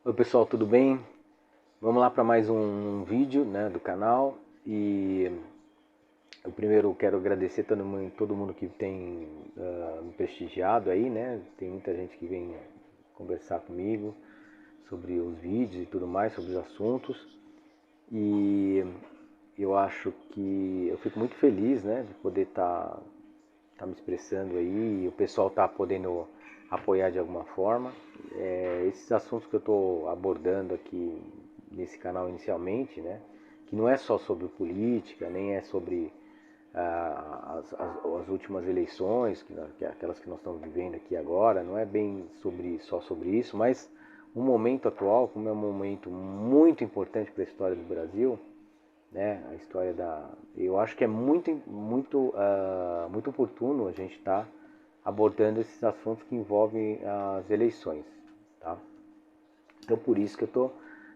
Oi pessoal, tudo bem? Vamos lá para mais um vídeo, né, do canal. E eu primeiro quero agradecer todo mundo que tem me prestigiado aí, né? Tem muita gente que vem conversar comigo sobre os vídeos e tudo mais, sobre os assuntos. E eu acho que eu fico muito feliz, né, de poder tá me expressando aí e o pessoal tá podendo apoiar de alguma forma. Esses assuntos que eu estou abordando aqui nesse canal inicialmente, né, que não é só sobre política, nem é sobre as últimas eleições, aquelas que nós estamos vivendo aqui agora, não é bem só sobre isso, mas o momento atual, como é um momento muito importante para a história do Brasil, né, a história eu acho que é muito oportuno a gente estar abordando esses assuntos que envolvem as eleições, tá? Então por isso que eu estou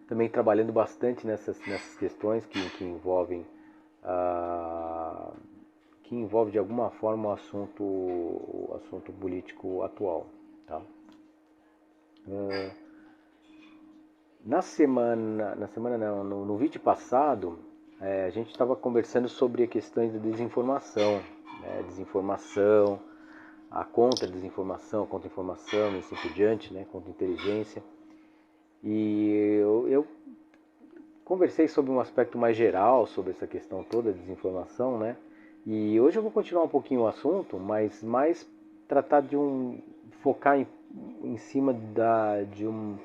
também trabalhando bastante nessas questões que envolvem uh, que envolve de alguma forma o assunto político atual, tá? Na semana não, no vídeo passado, a gente estava conversando sobre a questão da desinformação, né? Desinformação, a contra-desinformação, contra-informação e assim por diante, né? Contra-inteligência. E eu conversei sobre um aspecto mais geral, sobre essa questão toda de desinformação, né? E hoje eu vou continuar um pouquinho o assunto, mas mais tratar focar em cima de um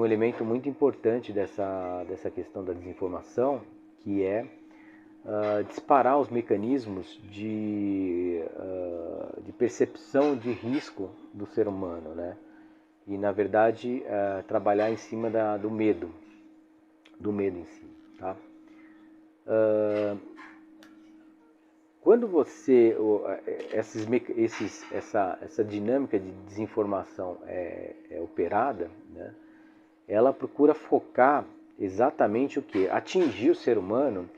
elemento muito importante dessa questão da desinformação, que é disparar os mecanismos de percepção de risco do ser humano, né? E, na verdade, trabalhar em cima do medo em si, tá? Quando essa dinâmica de desinformação é operada, né? Ela procura focar exatamente o que? Atingir o ser humano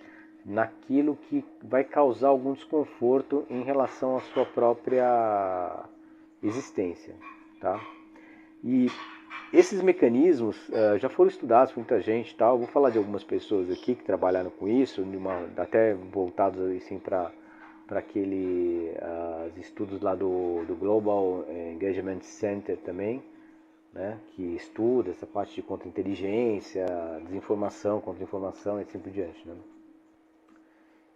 naquilo que vai causar algum desconforto em relação à sua própria existência, tá? E esses mecanismos já foram estudados por muita gente, tal. Eu vou falar de algumas pessoas aqui que trabalharam com isso, até voltados assim para aquele estudos lá do Global Engagement Center também, né, que estuda essa parte de contra-inteligência, desinformação, contra-informação e assim por diante, né?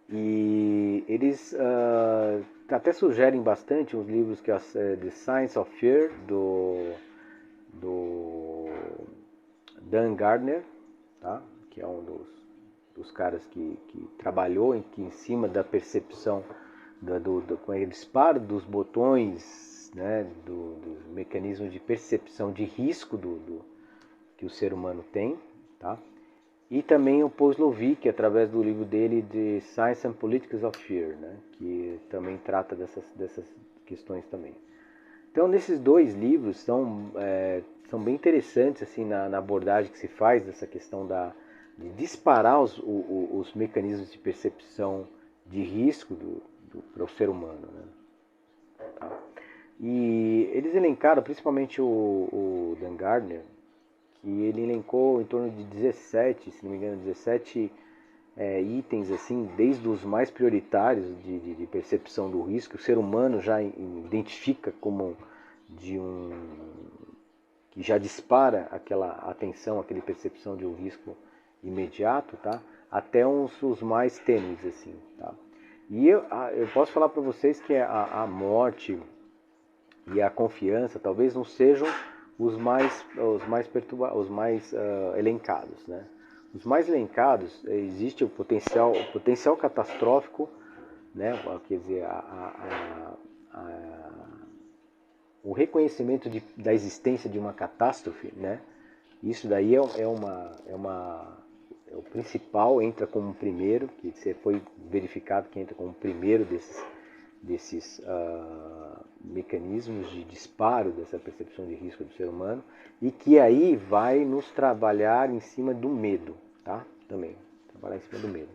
E eles até sugerem bastante uns livros que é The Science of Fear, do Dan Gardner, tá? Que é um dos caras que trabalhou em cima da percepção com o disparo dos botões, né, dos mecanismos de percepção de risco que o ser humano tem, tá? E também o Poslovic, através do livro dele de Science and Politics of Fear, né, que também trata dessas questões também. Então, nesses dois livros são bem interessantes assim na abordagem que se faz dessa questão de disparar os mecanismos de percepção de risco para o ser humano, né? Tá? E eles elencaram, principalmente o Dan Gardner, que ele elencou em torno de 17, se não me engano, 17 itens, assim, desde os mais prioritários de percepção do risco, o ser humano já identifica como que já dispara aquela atenção, aquela percepção de um risco imediato, tá? Até os mais tênues, assim, tá? E eu posso falar para vocês que a morte e a confiança talvez não sejam os mais elencados, né? Os mais elencados, existe o potencial catastrófico, né? Quer dizer, o reconhecimento da existência de uma catástrofe, né? Isso daí é o principal, entra como primeiro, que foi verificado que entra como primeiro desses mecanismos de disparo dessa percepção de risco do ser humano, e que aí vai nos trabalhar em cima do medo, tá? Também, trabalhar em cima do medo.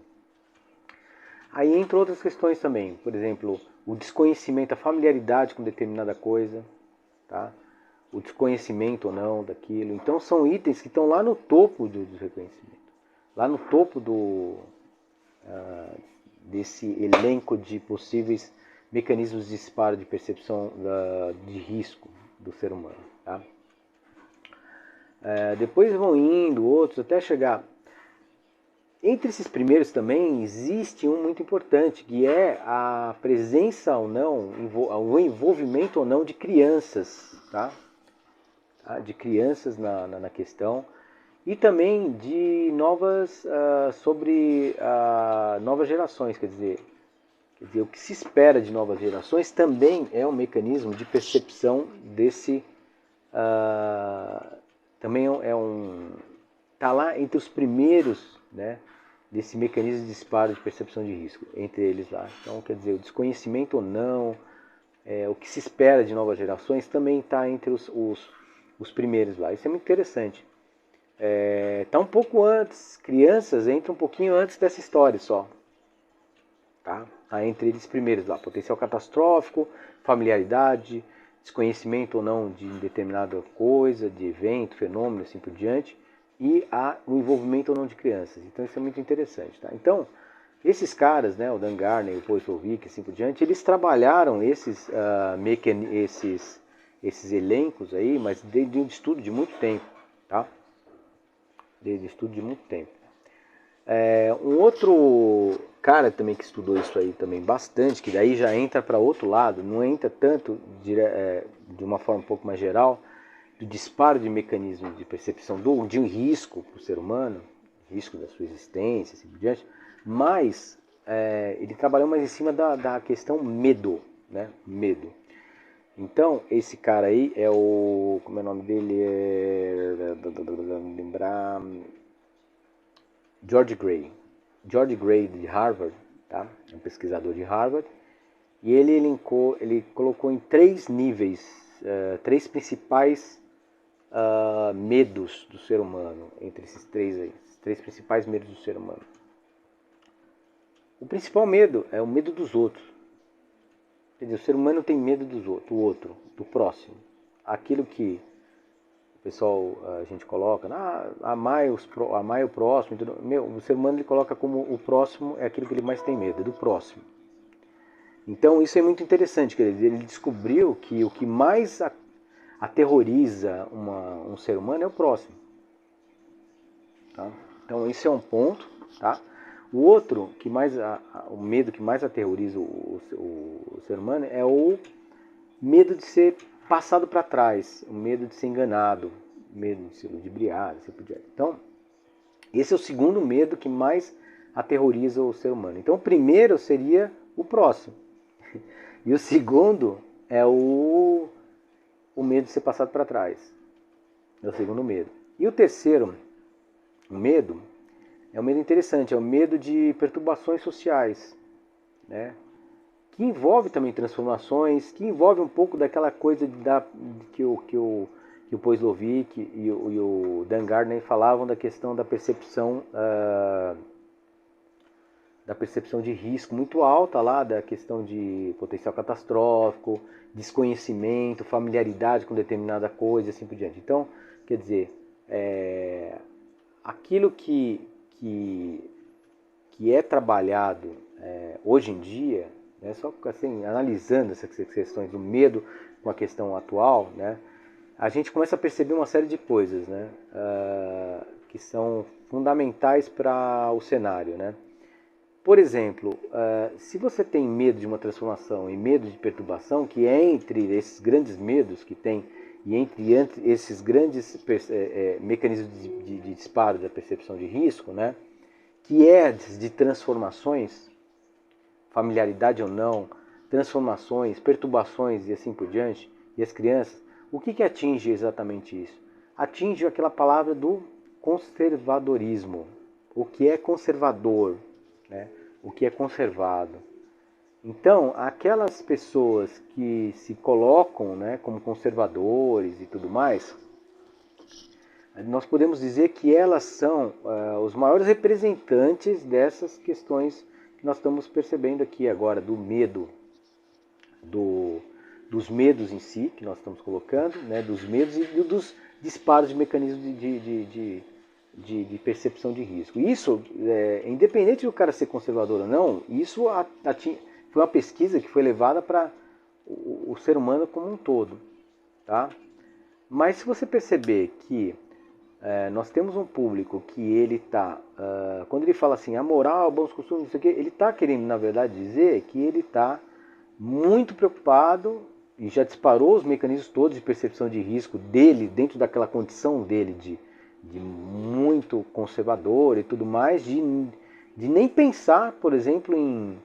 Aí entra outras questões também, por exemplo, o desconhecimento, a familiaridade com determinada coisa, tá? o desconhecimento ou não daquilo. Então são itens que estão lá no topo do reconhecimento, lá no topo desse elenco de possíveis mecanismos de disparo de percepção de risco do ser humano. Tá? Depois vão indo outros até chegar. Entre esses primeiros também existe um muito importante, que é a presença ou não, o envolvimento ou não de crianças, tá? De crianças na questão, e também de novas, sobre novas gerações, quer dizer, o que se espera de novas gerações também é um mecanismo de percepção desse, também está lá entre os primeiros, né, desse mecanismo de disparo de percepção de risco, entre eles lá. Então, quer dizer, o desconhecimento ou não, o que se espera de novas gerações também está entre os primeiros lá. Isso é muito interessante. Está um pouco antes, crianças entram um pouquinho antes dessa história só. Tá entre eles primeiros lá, potencial catastrófico, familiaridade, desconhecimento ou não de determinada coisa, de evento, fenômeno, assim por diante, e o envolvimento ou não de crianças. Então isso é muito interessante. Tá? Então, esses caras, né, o Dan Gardner, o Paul Slovic, assim por diante, eles trabalharam esses elencos aí, mas desde um estudo de muito tempo. Tá? Desde estudo de muito tempo. Um outro cara também que estudou isso aí também bastante, que daí já entra para outro lado, não entra tanto de uma forma um pouco mais geral, do disparo de mecanismos de percepção de um risco para o ser humano, risco da sua existência, assim por diante, mas ele trabalhou mais em cima da questão medo, né? Medo. Então, esse cara aí é o... como é o nome dele? Lembrar... George Gray. George Gray de Harvard, tá? É um pesquisador de Harvard, e ele colocou em 3 níveis, 3 principais medos do ser humano, entre esses 3 aí, esses 3 principais medos do ser humano. O principal medo é o medo dos outros. Quer dizer, o ser humano tem medo do outro, do próximo. Aquilo que o pessoal, a gente coloca, amai o próximo. O ser humano ele coloca como o próximo é aquilo que ele mais tem medo, é do próximo. Então isso é muito interessante, quer dizer, ele descobriu que o que mais aterroriza um ser humano é o próximo. Tá? Então isso é um ponto. Tá? O outro, o medo que mais aterroriza o ser humano é o medo de ser passado para trás, o medo de ser enganado, o medo de ser ludibriado, assim por diante. Então, esse é o segundo medo que mais aterroriza o ser humano. Então, o primeiro seria o próximo. E o segundo é o medo de ser passado para trás. É o segundo medo. E o terceiro medo é um medo interessante, é o medo de perturbações sociais, né? Que envolve também transformações, que envolve um pouco daquela coisa que o Paul Slovic e o Dan Gardner falavam da questão da percepção de risco muito alta lá, da questão de potencial catastrófico, desconhecimento, familiaridade com determinada coisa e assim por diante. Então, quer dizer, aquilo que é trabalhado hoje em dia, né, só assim, analisando essas questões do medo com a questão atual, né, a gente começa a perceber uma série de coisas, né, que são fundamentais para o cenário. Né? Por exemplo, se você tem medo de uma transformação e medo de perturbação, que é entre esses grandes medos que tem, e entre esses grandes mecanismos de disparo da percepção de risco, né, que é de transformações, familiaridade ou não, transformações, perturbações e assim por diante, e as crianças, o que atinge exatamente isso? Atinge aquela palavra do conservadorismo. O que é conservador, né? O que é conservado. Então, aquelas pessoas que se colocam, né, como conservadores e tudo mais, nós podemos dizer que elas são os maiores representantes dessas questões que nós estamos percebendo aqui agora, do medo, dos medos em si, que nós estamos colocando, né, dos medos e dos disparos de mecanismos de percepção de risco. Isso, independente do cara ser conservador ou não, isso foi uma pesquisa que foi levada para o ser humano como um todo. Tá? Mas se você perceber que nós temos um público que ele está, quando ele fala assim, a moral, bons costumes, não sei o quê, ele está querendo, na verdade, dizer que ele está muito preocupado e já disparou os mecanismos todos de percepção de risco dele, dentro daquela condição dele de muito conservador e tudo mais, de nem pensar, por exemplo, em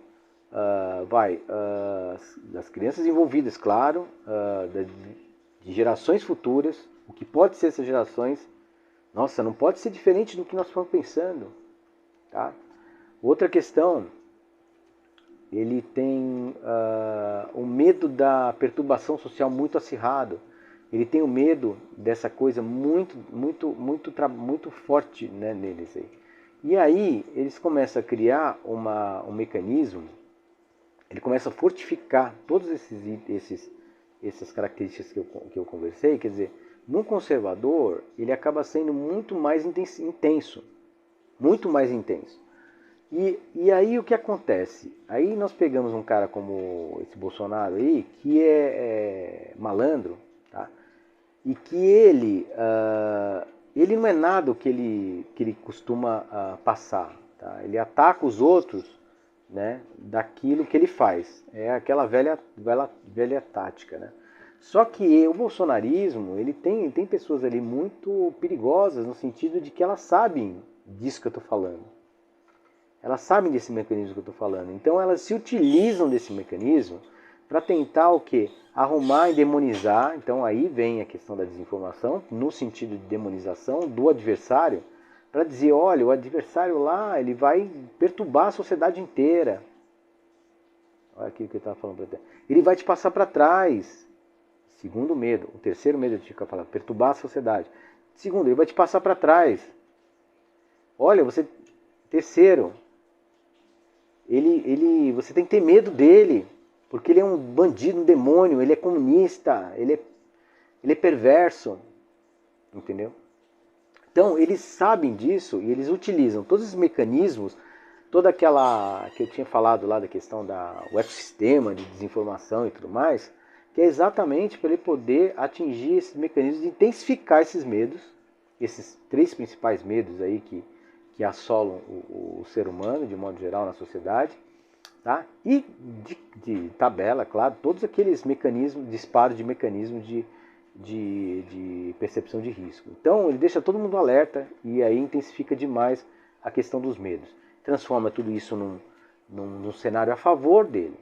das crianças envolvidas, claro, de gerações futuras, o que pode ser essas gerações. Nossa, não pode ser diferente do que nós estamos pensando. Tá? Outra questão, ele tem o medo da perturbação social muito acirrado. Ele tem o medo dessa coisa muito forte, né, neles aí. E aí eles começam a criar um mecanismo, ele começa a fortificar todas essas características que eu conversei. Quer dizer, num conservador, ele acaba sendo muito mais intenso. Muito mais intenso. E aí o que acontece? Aí nós pegamos um cara como esse Bolsonaro aí, que é malandro, tá? E que ele não é nada o que ele costuma passar. Tá? Ele ataca os outros, né, daquilo que ele faz. É aquela velha tática, né? Só que o bolsonarismo, ele tem pessoas ali muito perigosas, no sentido de que elas sabem disso que eu estou falando. Elas sabem desse mecanismo que eu estou falando. Então elas se utilizam desse mecanismo para tentar o quê? Arrumar e demonizar. Então aí vem a questão da desinformação, no sentido de demonização do adversário, para dizer, olha, o adversário lá, ele vai perturbar a sociedade inteira. Olha aquilo que ele estava falando. Ele vai te passar para trás. Segundo medo. O terceiro medo, eu tinha que falar, perturbar a sociedade. Segundo, ele vai te passar para trás. Olha, você... Terceiro, você tem que ter medo dele, porque ele é um bandido, um demônio, ele é comunista, ele é perverso. Entendeu? Então, eles sabem disso e eles utilizam todos os mecanismos, toda aquela que eu tinha falado lá da questão do ecossistema de desinformação e tudo mais, que é exatamente para ele poder atingir esses mecanismos de intensificar esses medos, esses três principais medos aí que assolam o ser humano, de modo geral, na sociedade, tá? E de tabela, claro, todos aqueles mecanismos, disparos de mecanismos de percepção de risco. Então ele deixa todo mundo alerta e aí intensifica demais a questão dos medos. Transforma tudo isso num cenário a favor dele,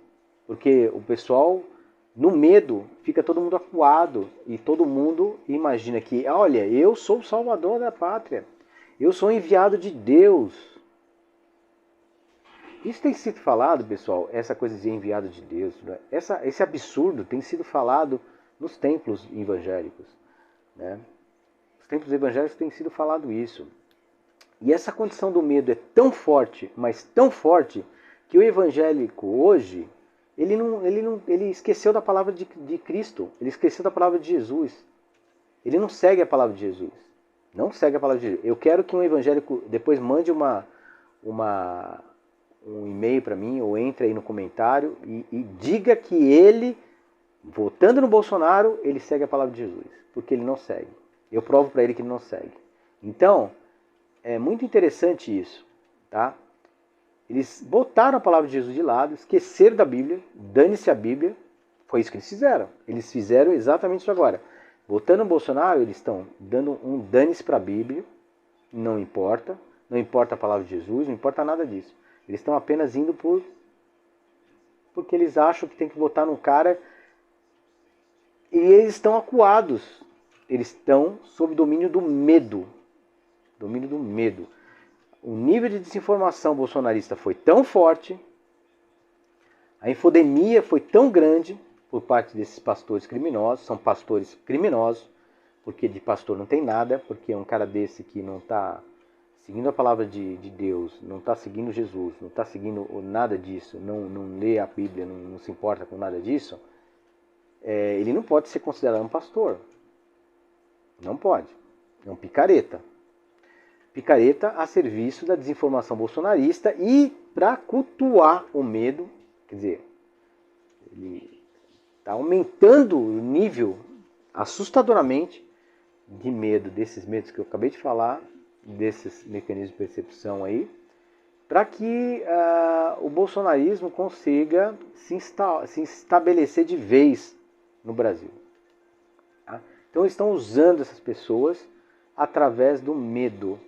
porque o pessoal... No medo, fica todo mundo acuado e todo mundo imagina que, olha, eu sou o salvador da pátria, eu sou enviado de Deus. Isso tem sido falado, pessoal, essa coisa de enviado de Deus, né? Esse absurdo tem sido falado nos templos evangélicos. Né? Os templos evangélicos têm sido falado isso. E essa condição do medo é tão forte, mas tão forte, que o evangélico hoje... Ele esqueceu da palavra de Cristo, ele esqueceu da palavra de Jesus. Ele não segue a palavra de Jesus. Não segue a palavra de Jesus. Eu quero que um evangélico depois mande um e-mail para mim, ou entre aí no comentário e diga que ele, votando no Bolsonaro, ele segue a palavra de Jesus. Porque ele não segue. Eu provo para ele que ele não segue. Então, é muito interessante isso, tá? Eles botaram a palavra de Jesus de lado, esqueceram da Bíblia, dane-se a Bíblia. Foi isso que eles fizeram. Eles fizeram exatamente isso agora. Votando no Bolsonaro, eles estão dando um dane-se para a Bíblia, não importa a palavra de Jesus, não importa nada disso. Eles estão apenas indo porque eles acham que tem que votar num cara e eles estão acuados. Eles estão sob domínio do medo. Domínio do medo. O nível de desinformação bolsonarista foi tão forte, a infodemia foi tão grande por parte desses pastores criminosos, são pastores criminosos, porque de pastor não tem nada, porque é um cara desse que não está seguindo a palavra de Deus, não está seguindo Jesus, não está seguindo nada disso, não lê a Bíblia, não se importa com nada disso, ele não pode ser considerado um pastor. Não pode. É um picareta. Picareta a serviço da desinformação bolsonarista e para cultuar o medo. Quer dizer, ele está aumentando o nível assustadoramente de medo, desses medos que eu acabei de falar, desses mecanismos de percepção aí, para que o bolsonarismo consiga se estabelecer de vez no Brasil. Tá? Então eles estão usando essas pessoas através do medo.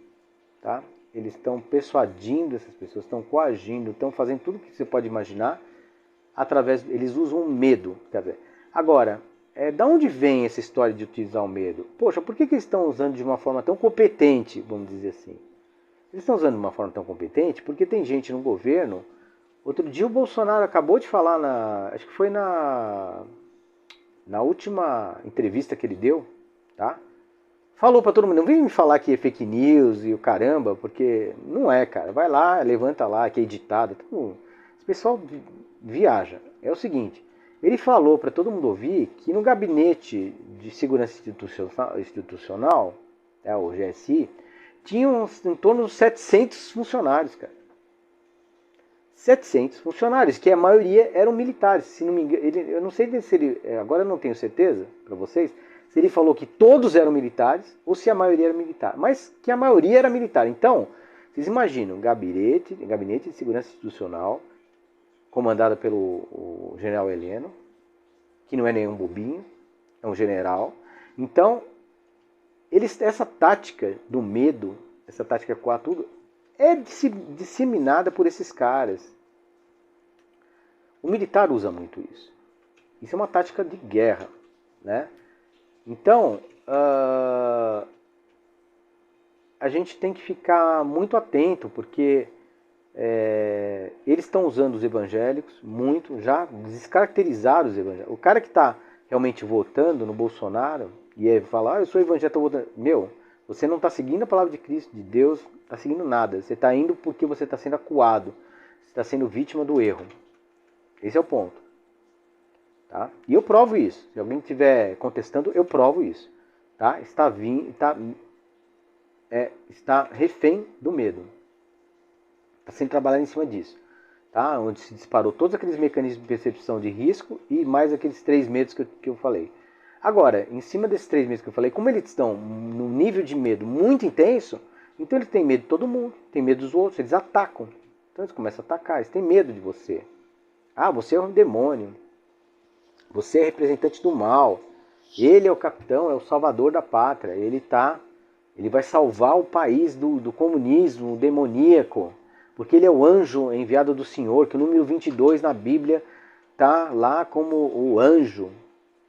Tá? Eles estão persuadindo essas pessoas, estão coagindo, estão fazendo tudo o que você pode imaginar, eles usam o medo. Quer dizer, agora, da onde vem essa história de utilizar o medo? Poxa, por que eles estão usando de uma forma tão competente, vamos dizer assim? Eles estão usando de uma forma tão competente porque tem gente no governo. Outro dia o Bolsonaro acabou de falar, acho que foi na última entrevista que ele deu, tá? Falou pra todo mundo, não vem me falar que é fake news e o caramba, porque não é, cara. Vai lá, levanta lá, que é editado. Então, esse pessoal viaja. É o seguinte, ele falou para todo mundo ouvir que no Gabinete de Segurança Institucional, o GSI, tinham em torno de 700 funcionários, cara. 700 funcionários, que a maioria eram militares. Se não me engano, eu não sei se ele, agora eu não tenho certeza para vocês, se ele falou que todos eram militares ou se a maioria era militar, mas que a maioria era militar. Então, vocês imaginam, Gabinete de Segurança Institucional, comandado pelo general Heleno, que não é nenhum bobinho, é um general. Então, essa tática do medo, essa tática coar tudo, é disseminada por esses caras. O militar usa muito isso. Isso é uma tática de guerra, né? Então, a gente tem que ficar muito atento, porque eles estão usando os evangélicos muito, já descaracterizaram os evangélicos. O cara que está realmente votando no Bolsonaro e fala, eu sou evangélico, estou votando. Meu, você não está seguindo a palavra de Cristo, de Deus, não está seguindo nada. Você está indo porque você está sendo acuado, você está sendo vítima do erro. Esse é o ponto. Tá? E eu provo isso. Se alguém estiver contestando, eu provo isso. Tá? Está refém do medo. Está sendo trabalhado em cima disso. Tá? Onde se disparou todos aqueles mecanismos de percepção de risco e mais aqueles 3 medos que eu falei. Agora, em cima desses 3 medos que eu falei, como eles estão num nível de medo muito intenso, então eles têm medo de todo mundo, têm medo dos outros, eles atacam. Então eles começam a atacar, eles têm medo de você. Ah, você é um demônio. Você é representante do mal. Ele é o capitão, é o salvador da pátria. Ele vai salvar o país do comunismo demoníaco. Porque ele é o anjo enviado do Senhor, que o número 22 na Bíblia está lá como o anjo.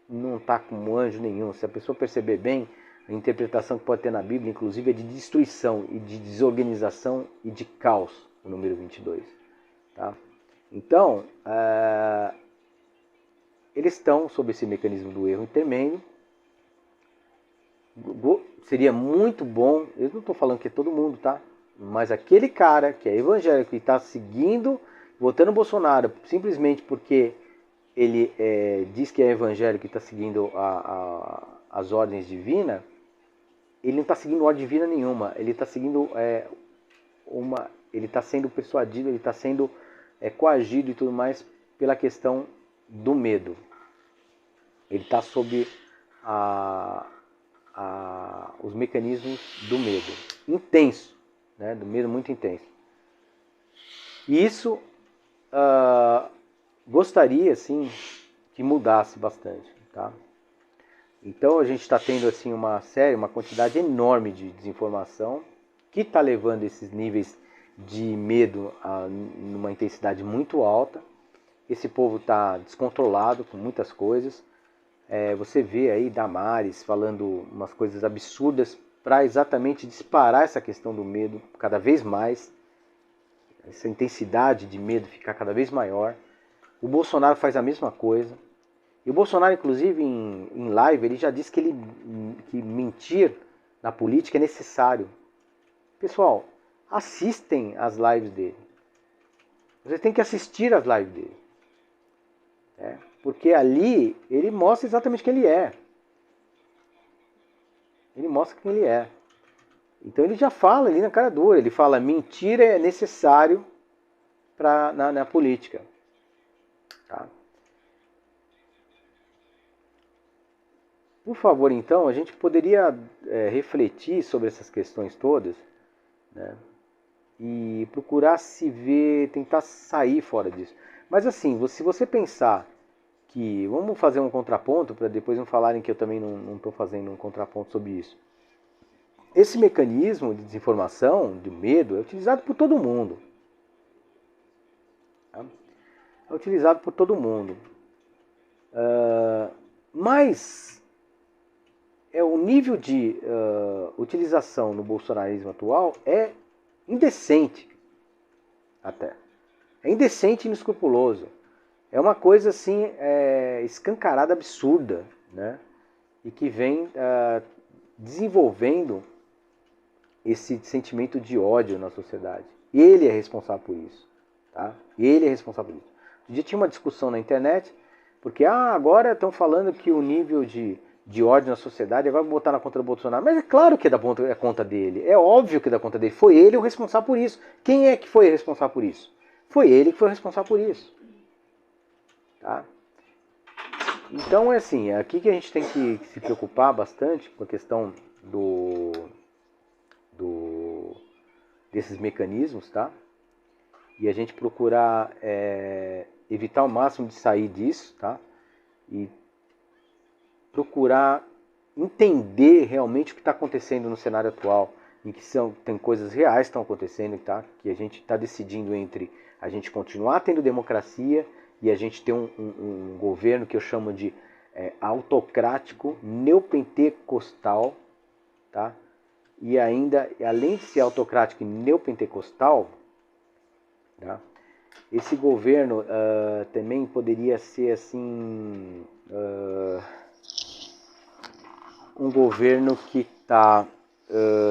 Não está como anjo nenhum. Se a pessoa perceber bem, a interpretação que pode ter na Bíblia, inclusive, é de destruição e de desorganização e de caos, o número 22. Tá? Então, eles estão sob esse mecanismo do erro intermênio. Seria muito bom, eu não estou falando que é todo mundo, tá? Mas aquele cara que é evangélico e está seguindo, votando Bolsonaro, simplesmente porque ele diz que é evangélico e está seguindo as ordens divinas, ele não está seguindo ordem divina nenhuma. Ele está seguindo ele está sendo persuadido, ele está sendo coagido e tudo mais pela questão do medo. Ele está sob os mecanismos do medo intenso, né? Do medo muito intenso. E isso gostaria, assim, que mudasse bastante, tá? Então a gente está tendo assim uma quantidade enorme de desinformação que está levando esses níveis de medo numa intensidade muito alta. Esse povo está descontrolado com muitas coisas. Você vê aí Damares falando umas coisas absurdas para exatamente disparar essa questão do medo cada vez mais. Essa intensidade de medo ficar cada vez maior. O Bolsonaro faz a mesma coisa. E o Bolsonaro, inclusive, em live, ele já disse que mentir na política é necessário. Pessoal, assistem as lives dele. Vocês têm que assistir as lives dele. Porque ali ele mostra exatamente quem ele é. Ele mostra quem ele é. Então ele já fala ali na cara dura, ele fala mentira é necessário na política. Tá? Por favor, então, a gente poderia refletir sobre essas questões todas, né? E procurar se ver, tentar sair fora disso. Mas assim, se você pensar que, vamos fazer um contraponto, para depois não falarem que eu também não estou fazendo um contraponto sobre isso. Esse mecanismo de desinformação, de medo, é utilizado por todo mundo. Tá? É utilizado por todo mundo. Mas o nível de utilização no bolsonarismo atual é indecente até. É indecente e inescrupuloso. É uma coisa assim escancarada, absurda, né? E que vem desenvolvendo esse sentimento de ódio na sociedade. Ele é responsável por isso. Tá? Ele é responsável por isso. Um dia tinha uma discussão na internet, porque agora estão falando que o nível de ódio na sociedade agora vai botar na conta do Bolsonaro. Mas é claro que é da conta dele. É óbvio que é da conta dele. Foi ele o responsável por isso. Quem é que foi responsável por isso? Foi ele que foi responsável por isso. Tá? Então é assim, é aqui que a gente tem que se preocupar bastante com a questão desses mecanismos, tá? E a gente procurar evitar ao máximo de sair disso, tá? E procurar entender realmente o que está acontecendo no cenário atual, em que tem coisas reais que estão acontecendo, tá? Que a gente está decidindo entre a gente continuar tendo democracia e a gente ter um governo que eu chamo de autocrático, neopentecostal, tá? E ainda, além de ser autocrático e neopentecostal, tá? Esse governo também poderia ser assim um governo que está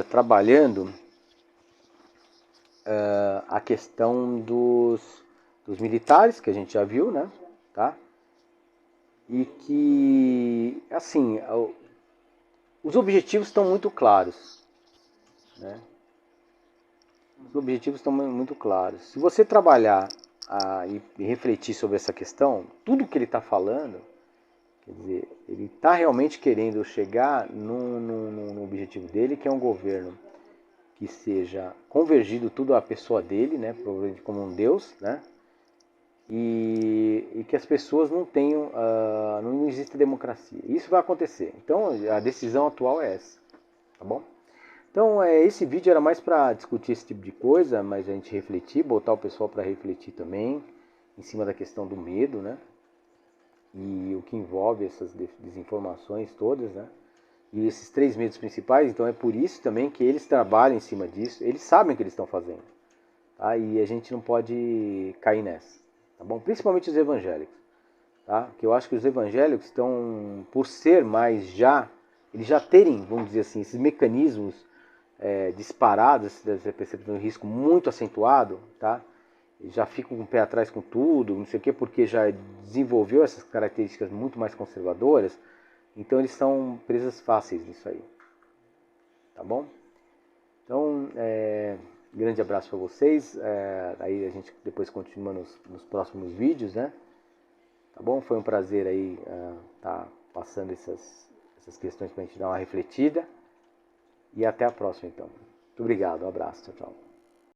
trabalhando a questão dos militares, que a gente já viu, né? Tá? E que, assim, os objetivos estão muito claros, né? Os objetivos estão muito claros. Se você trabalhar e refletir sobre essa questão, tudo que ele está falando, quer dizer, ele está realmente querendo chegar no objetivo dele, que é um governo que seja convergido tudo à pessoa dele, né, provavelmente como um Deus, né, e que as pessoas não tenham, não existe democracia. Isso vai acontecer. Então a decisão atual é essa, tá bom? Então esse vídeo era mais para discutir esse tipo de coisa, mas a gente refletir, botar o pessoal para refletir também em cima da questão do medo, né? E o que envolve essas desinformações todas, né? E esses 3 medos principais, então é por isso também que eles trabalham em cima disso, eles sabem o que eles estão fazendo, tá? E a gente não pode cair nessa, tá bom? Principalmente os evangélicos, tá? Que eu acho que os evangélicos estão, por ser mais eles já terem, vamos dizer assim, esses mecanismos disparados, essa percepção de risco muito acentuado, tá? Já ficam com o pé atrás com tudo, não sei o quê, porque já desenvolveu essas características muito mais conservadoras, então eles são presas fáceis nisso aí, tá bom? Então, grande abraço para vocês, aí a gente depois continua nos próximos vídeos, né? Tá bom? Foi um prazer aí tá passando essas questões para a gente dar uma refletida, e até a próxima então. Muito obrigado, um abraço, tchau, tchau.